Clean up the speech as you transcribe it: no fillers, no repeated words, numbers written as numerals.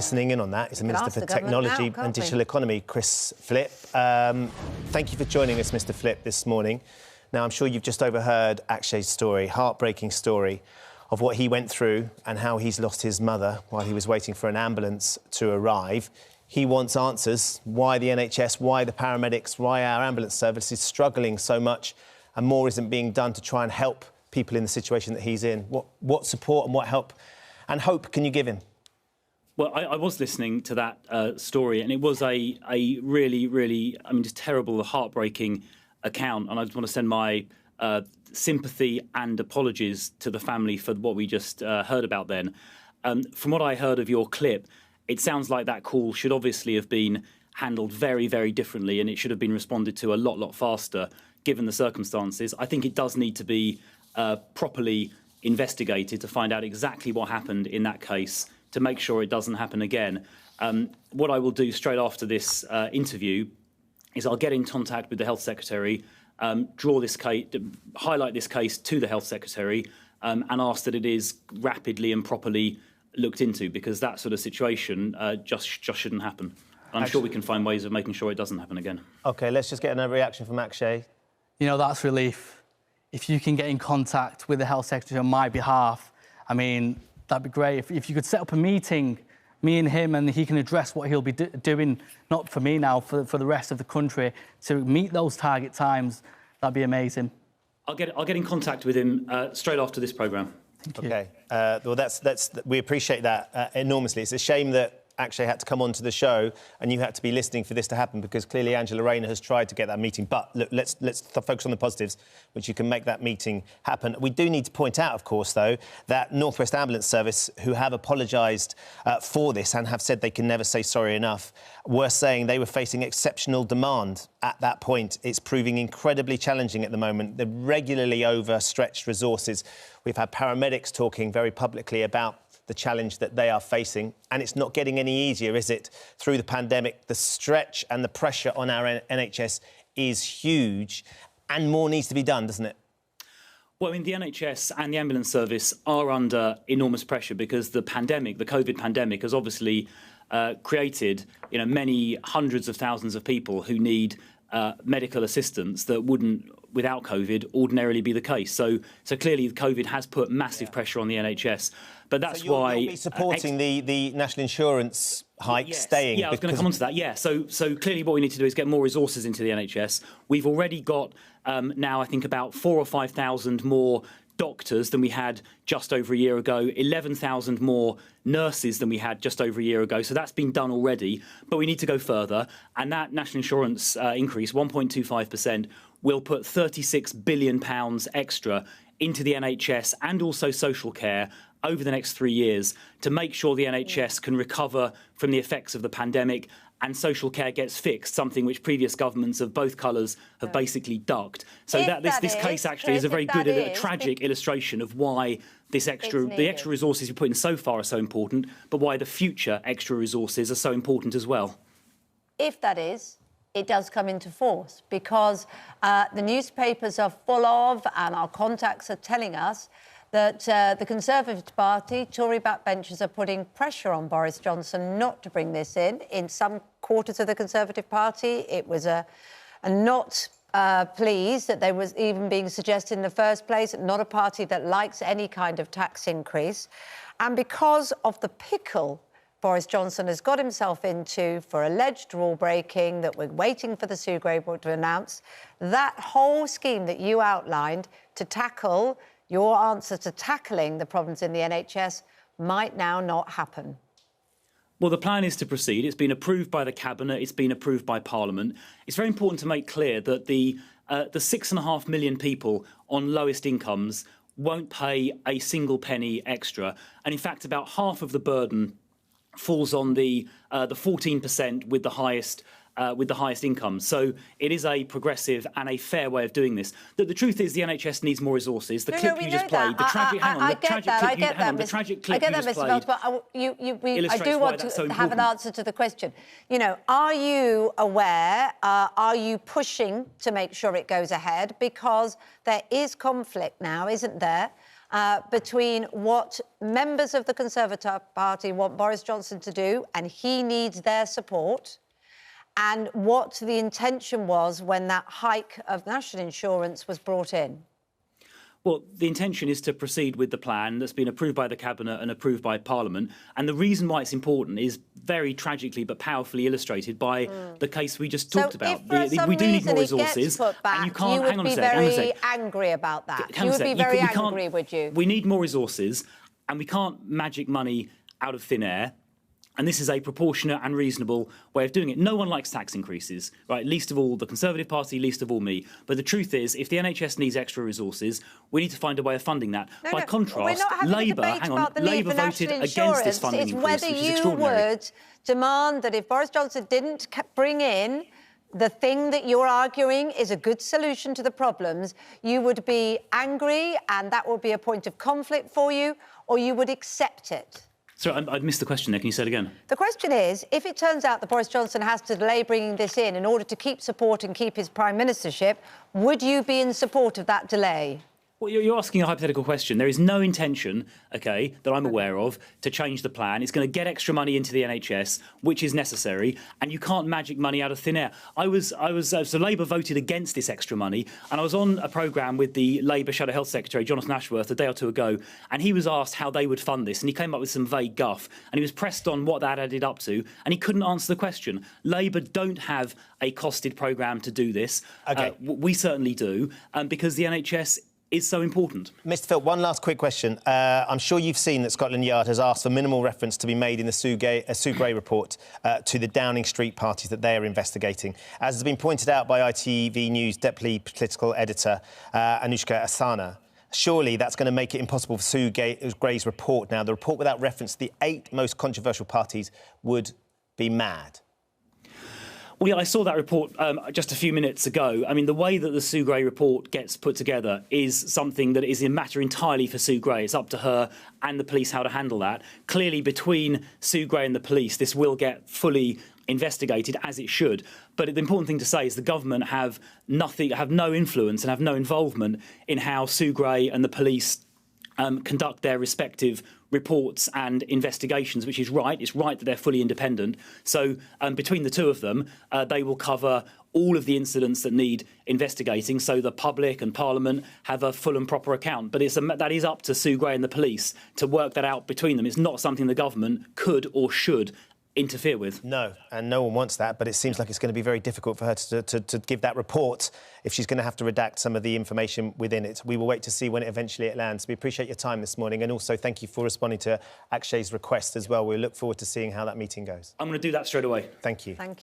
listening in on that is the Minister for Technology and Digital Economy, Chris Flip. Thank you for joining us, Mr. Flip, this morning. Now, I'm sure you've just overheard Akshay's story, heartbreaking story of what he went through and how he's lost his mother while he was waiting for an ambulance to arrive. He wants answers. Why the NHS, why the paramedics, why our ambulance service is struggling so much and more isn't being done to try and help people in the situation that he's in. What support and what help and hope can you give him? Well, I was listening to that story, and it was a really, really, just terrible, heartbreaking account. And I just want to send my sympathy and apologies to the family for what we just heard about then. From what I heard of your clip, it sounds like that call should obviously have been handled very, very differently, and it should have been responded to a lot faster, given the circumstances. I think it does need to be properly investigated to find out exactly what happened in that case, to make sure it doesn't happen again. What I will do straight after this interview is I'll get in contact with the Health Secretary, draw this case, highlight this case to the Health Secretary, and ask that it is rapidly and properly looked into, because that sort of situation just shouldn't happen. I'm sure we can find ways of making sure it doesn't happen again. OK, let's just get a reaction from Akshay. You know, that's relief. If you can get in contact with the Health Secretary on my behalf, that'd be great. If you could set up a meeting, me and him, and he can address what he'll be doing, not for me now, for the rest of the country, to meet those target times, that'd be amazing. I'll get in contact with him straight after this programme. Thank you. OK. Well, we appreciate that enormously. It's a shame that Akshay had to come onto the show and you had to be listening for this to happen, because clearly Angela Rayner has tried to get that meeting. But look, let's focus on the positives, which you can make that meeting happen. We do need to point out, of course, though, that North West Ambulance Service, who have apologised for this and have said they can never say sorry enough, were saying they were facing exceptional demand at that point. It's proving incredibly challenging at the moment. The regularly overstretched resources. We've had paramedics talking very publicly about the challenge that they are facing, and it's not getting any easier, is it? Through the pandemic, the stretch and the pressure on our NHS is huge, and more needs to be done, doesn't it? Well, the NHS and the ambulance service are under enormous pressure because the pandemic, the COVID pandemic, has obviously created, many hundreds of thousands of people who need medical assistance that wouldn't, without COVID, ordinarily be the case. So clearly COVID has put massive pressure on the NHS. But that's why you'll be supporting the national insurance hike staying. Yeah, I was going to come on to that. Yeah, so clearly what we need to do is get more resources into the NHS. We've already got now, I think, about 4,000 or 5,000 more doctors than we had just over a year ago, 11,000 more nurses than we had just over a year ago. So that's been done already, but we need to go further. And that national insurance increase, 1.25%, will put £36 billion extra into the NHS and also social care over the next 3 years to make sure the NHS can recover from the effects of the pandemic and social care gets fixed, something which previous governments of both colours have basically ducked. So this case actually is a very good, a tragic illustration of why the extra resources we put in so far are so important, but why the future extra resources are so important as well. If that is, it does come into force, because the newspapers are full of, and our contacts are telling us, that the Conservative Party, Tory backbenchers, are putting pressure on Boris Johnson not to bring this in. In some quarters of the Conservative Party, it was a not pleased that there was even being suggested in the first place, not a party that likes any kind of tax increase. And because of the pickle Boris Johnson has got himself into for alleged rule breaking that we're waiting for the Sugrave report to announce, that whole scheme that you outlined to tackle your answer to tackling the problems in the NHS might now not happen. Well, the plan is to proceed. It's been approved by the Cabinet. It's been approved by Parliament. It's very important to make clear that the 6.5 million people on lowest incomes won't pay a single penny extra. And in fact, about half of the burden falls on the 14% with the highest income. So it is a progressive and a fair way of doing this. The truth is the NHS needs more resources. The clip you just played, the tragic clip you just played. But I do want to have an answer to the question. Are you aware, are you pushing to make sure it goes ahead? Because there is conflict now, isn't there? between what members of the Conservative Party want Boris Johnson to do, and he needs their support, and what the intention was when that hike of national insurance was brought in? Well, the intention is to proceed with the plan that's been approved by the Cabinet and approved by Parliament. And the reason why it's important is very tragically but powerfully illustrated by the case we just talked about. We do need more resources. And you can't, hang on a sec. You would be very angry about that. You would be very angry, would you? We need more resources, and we can't magic money out of thin air. And this is a proportionate and reasonable way of doing it. No one likes tax increases, right? Least of all the Conservative Party, least of all me. But the truth is, if the NHS needs extra resources, we need to find a way of funding that. By contrast, Labour, Labour voted against this funding increase, which is extraordinary. It's whether you would demand that if Boris Johnson didn't bring in the thing that you're arguing is a good solution to the problems, you would be angry and that would be a point of conflict for you, or you would accept it. Sorry, I missed the question there. Can you say it again? The question is, if it turns out that Boris Johnson has to delay bringing this in order to keep support and keep his prime ministership, would you be in support of that delay? Well, you're asking a hypothetical question. There is no intention, OK, that I'm aware of, to change the plan. It's going to get extra money into the NHS, which is necessary, and you can't magic money out of thin air. So Labour voted against this extra money, and I was on a programme with the Labour Shadow Health Secretary, Jonathan Ashworth, a day or two ago, and he was asked how they would fund this, and he came up with some vague guff, and he was pressed on what that added up to, and he couldn't answer the question. Labour don't have a costed programme to do this. OK. We certainly do, because the NHS is so important. Mr Phil, one last quick question. I'm sure you've seen that Scotland Yard has asked for minimal reference to be made in the Sue Gray report to the Downing Street parties that they are investigating. As has been pointed out by ITV News Deputy Political Editor Anushka Asana, surely that's going to make it impossible for Sue Gray's report. Now, the report without reference to the 8 most controversial parties would be mad. Well, yeah, I saw that report just a few minutes ago. I mean, the way that the Sue Gray report gets put together is something that is a matter entirely for Sue Gray. It's up to her and the police how to handle that. Clearly, between Sue Gray and the police, this will get fully investigated, as it should. But the important thing to say is the government have no influence and have no involvement in how Sue Gray and the police conduct their respective reports and investigations, which is right. It's right that they're fully independent. So between the two of them, they will cover all of the incidents that need investigating, so the public and Parliament have a full and proper account. But that is up to Sue Gray and the police to work that out between them. It's not something the government could or should interfere with. No, and no one wants that, but it seems like it's going to be very difficult for her to give that report if she's going to have to redact some of the information within it. We will wait to see when it lands. We appreciate your time this morning, and also thank you for responding to Akshay's request as well. We look forward to seeing how that meeting goes. I'm going to do that straight away. Thank you. Thank you.